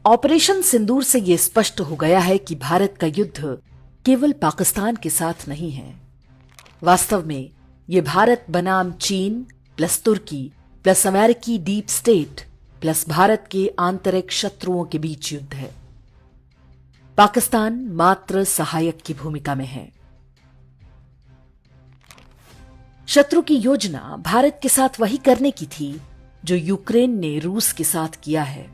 Operation सिंदूर से यह स्पष्ट हो गया है कि भारत का युद्ध केवल पाकिस्तान के साथ नहीं है। वास्तव में यह भारत बनाम चीन प्लस तुर्की प्लस अमेरिकी डीप स्टेट प्लस भारत के आंतरिक शत्रुओं के बीच युद्ध है। पाकिस्तान मात्र सहायक की भूमिका में है। शत्रु की योजना भारत के साथ वही करने की थी जो यूक्रेन ने रूस के साथ किया है।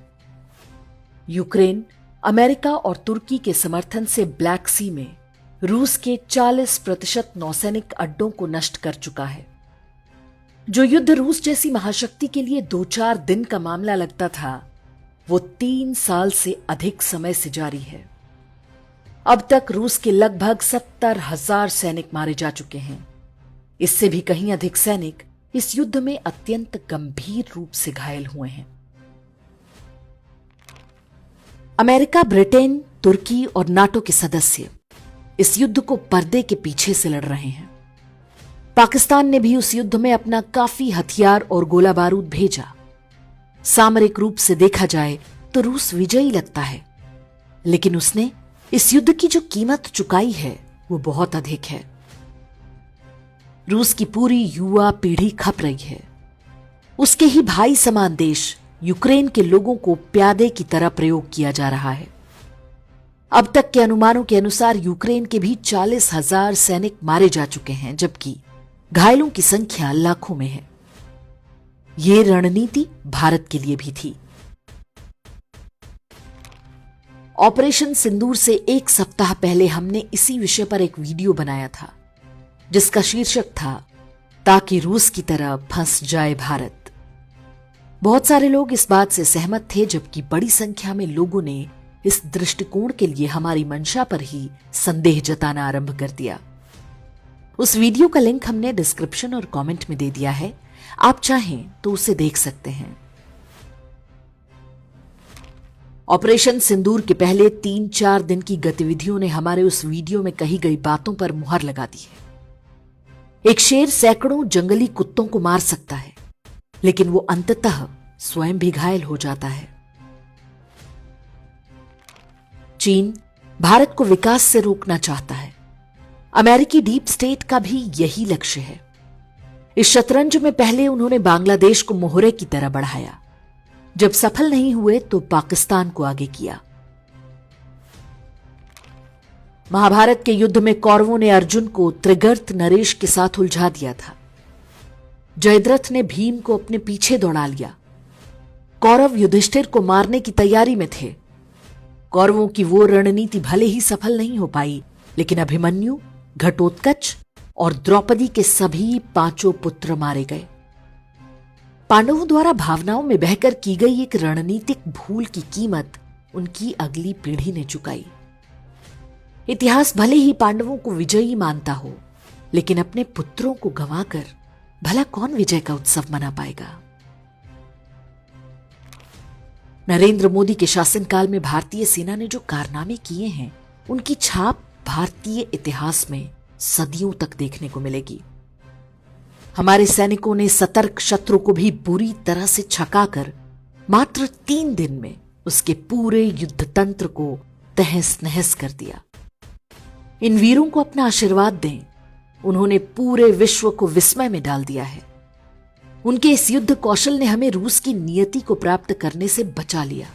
यूक्रेन अमेरिका और तुर्की के समर्थन से ब्लैक सी में रूस के 40% नौसैनिक अड्डों को नष्ट कर चुका है। जो युद्ध रूस जैसी महाशक्ति के लिए 2-4 दिन का मामला लगता था, वो 3 साल से अधिक समय से जारी है। अब तक रूस के लगभग 70,000 सैनिक मारे जा चुके हैं। इससे भी कहीं अधिक सैनिक इस युद्ध में अत्यंत गंभीर रूप से घायल हुए हैं। अमेरिका, ब्रिटेन, तुर्की और नाटो के सदस्य इस युद्ध को पर्दे के पीछे से लड़ रहे हैं। पाकिस्तान ने भी उस युद्ध में अपना काफी हथियार और गोला बारूद भेजा। सामरिक रूप से देखा जाए तो रूस विजयी लगता है, लेकिन उसने इस युद्ध की जो कीमत चुकाई है वो बहुत अधिक है। रूस की पूरी युवा पीढ़ी खप रही है। उसके ही भाई समान देश यूक्रेन के लोगों को प्यादे की तरह प्रयोग किया जा रहा है। अब तक के अनुमानों के अनुसार यूक्रेन के भी 40,000 सैनिक मारे जा चुके हैं, जबकि घायलों की संख्या लाखों में है। ये रणनीति भारत के लिए भी थी। ऑपरेशन सिंदूर से 1 सप्ताह पहले हमने इसी विषय पर एक वीडियो बनाया था, जिसका शीर्षक था ताकि रूस की तरह फंस जाए भारत। बहुत सारे लोग इस बात से सहमत थे, जबकि बड़ी संख्या में लोगों ने इस दृष्टिकोण के लिए हमारी मंशा पर ही संदेह जताना आरंभ कर दिया। उस वीडियो का लिंक हमने डिस्क्रिप्शन और कमेंट में दे दिया है, आप चाहें तो उसे देख सकते हैं। ऑपरेशन सिंदूर के पहले 3-4 दिन की गतिविधियों ने हमारे उस वीडियो में कही गई बातों पर मुहर लगा दी है। एक शेर सैकड़ों जंगली कुत्तों को मार सकता है, लेकिन वो अंततः स्वयं भी घायल हो जाता है। चीन भारत को विकास से रोकना चाहता है। अमेरिकी डीप स्टेट का भी यही लक्ष्य है। इस शतरंज में पहले उन्होंने बांग्लादेश को मोहरे की तरह बढ़ाया। जब सफल नहीं हुए तो पाकिस्तान को आगे किया। महाभारत के युद्ध में कौरवों ने अर्जुन को त्रिगर्त नरेश के साथ उलझा दिया था। जयद्रथ ने भीम को अपने पीछे दौड़ा लिया। कौरव युधिष्ठिर को मारने की तैयारी में थे। कौरवों की वो रणनीति भले ही सफल नहीं हो पाई, लेकिन अभिमन्यु, घटोत्कच और द्रौपदी के सभी 5 पुत्र मारे गए। पांडवों द्वारा भावनाओं में बहकर की गई एक रणनीतिक भूल की कीमत उनकी अगली पीढ़ी ने चुकाई। इतिहास भले ही पांडवों को विजयी मानता हो, लेकिन अपने पुत्रों को गंवाकर भला कौन विजय का उत्सव मना पाएगा। नरेंद्र मोदी के शासनकाल में भारतीय सेना ने जो कारनामे किए हैं, उनकी छाप भारतीय इतिहास में सदियों तक देखने को मिलेगी। हमारे सैनिकों ने सतर्क शत्रु को भी बुरी तरह से छकाकर मात्र 3 दिन में उसके पूरे युद्ध तंत्र को तहस नहस कर दिया। इन वीरों को अपना आशीर्वाद दें। उन्होंने पूरे विश्व को विस्मय में डाल दिया है। उनके इस युद्ध कौशल ने हमें रूस की नियति को प्राप्त करने से बचा लिया।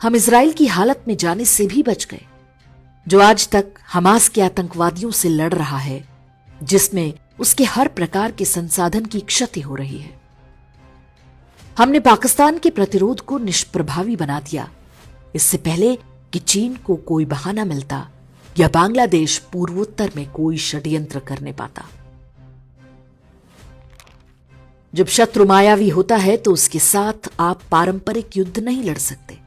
हम इजराइल की हालत में जाने से भी बच गए, जो आज तक हमास के आतंकवादियों से लड़ रहा है, जिसमें उसके हर प्रकार के संसाधन की क्षति हो रही है। हमने पाकिस्तान के प्रतिरोध को निष्प्रभावी बना दिया, इससे पहले कि चीन को कोई बहाना मिलता या बांग्लादेश पूर्वोत्तर में कोई षड्यंत्र करने पाता। जब शत्रु मायावी होता है तो उसके साथ आप पारंपरिक युद्ध नहीं लड़ सकते।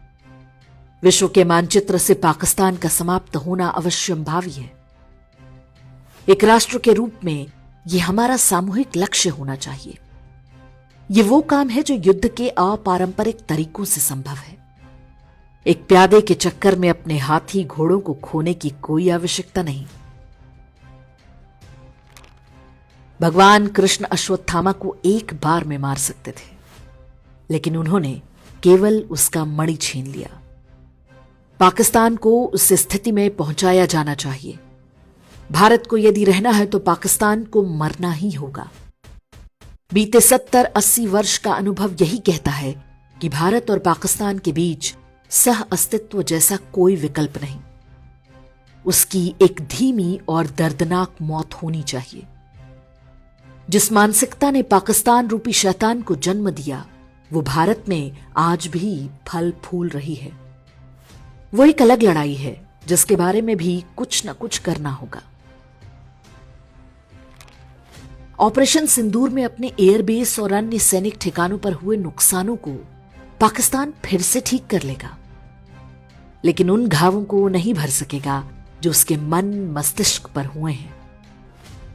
विश्व के मानचित्र से पाकिस्तान का समाप्त होना अवश्यंभावी है। एक राष्ट्र के रूप में यह हमारा सामूहिक लक्ष्य होना चाहिए। यह वो काम है जो युद्ध के अपारंपरिक तरीकों से संभव है। एक प्यादे के चक्कर में अपने हाथी घोड़ों को खोने की कोई आवश्यकता नहीं। भगवान कृष्ण अश्वत्थामा को एक बार में मार सकते थे, लेकिन उन्होंने केवल उसका मणि छीन लिया। पाकिस्तान को उस स्थिति में पहुंचाया जाना चाहिए। भारत को यदि रहना है तो पाकिस्तान को मरना ही होगा। बीते 70-80 वर्ष का अनुभव यही कहता है कि भारत और पाकिस्तान के बीच सह अस्तित्व जैसा कोई विकल्प नहीं। उसकी एक धीमी और दर्दनाक मौत होनी चाहिए। जिस मानसिकता ने पाकिस्तान रूपी शैतान को जन्म दिया, वो भारत में आज भी फल फूल रही है। वो एक अलग लड़ाई है जिसके बारे में भी कुछ न कुछ करना होगा। ऑपरेशन सिंदूर में अपने एयरबेस और अन्य सैनिक ठिकानों पर हुए नुकसानों को पाकिस्तान फिर से ठीक कर लेगा, लेकिन उन घावों को नहीं भर सकेगा जो उसके मन मस्तिष्क पर हुए हैं।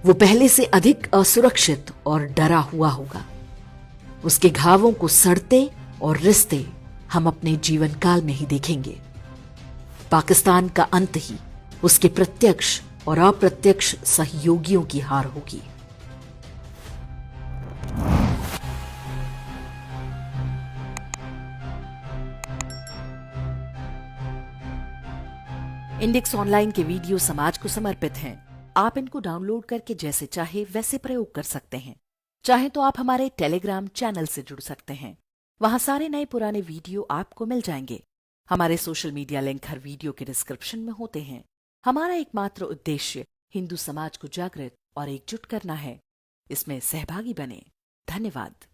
वो पहले से अधिक असुरक्षित और डरा हुआ होगा। उसके घावों को सड़ते और रिश्ते हम अपने जीवन काल में ही देखेंगे। पाकिस्तान का अंत ही उसके प्रत्यक्ष और अप्रत्यक्ष सहयोगियों की हार होगी। इंडेक्स ऑनलाइन के वीडियो समाज को समर्पित हैं। आप इनको डाउनलोड करके जैसे चाहे वैसे प्रयोग कर सकते हैं। चाहे तो आप हमारे टेलीग्राम चैनल से जुड़ सकते हैं। वहां सारे नए पुराने वीडियो आपको मिल जाएंगे। हमारे सोशल मीडिया लिंक हर वीडियो के डिस्क्रिप्शन में होते हैं। हमारा एकमात्र उद्देश्य हिंदू समाज को जागृत और एकजुट करना है। इसमें सहभागी बने। धन्यवाद।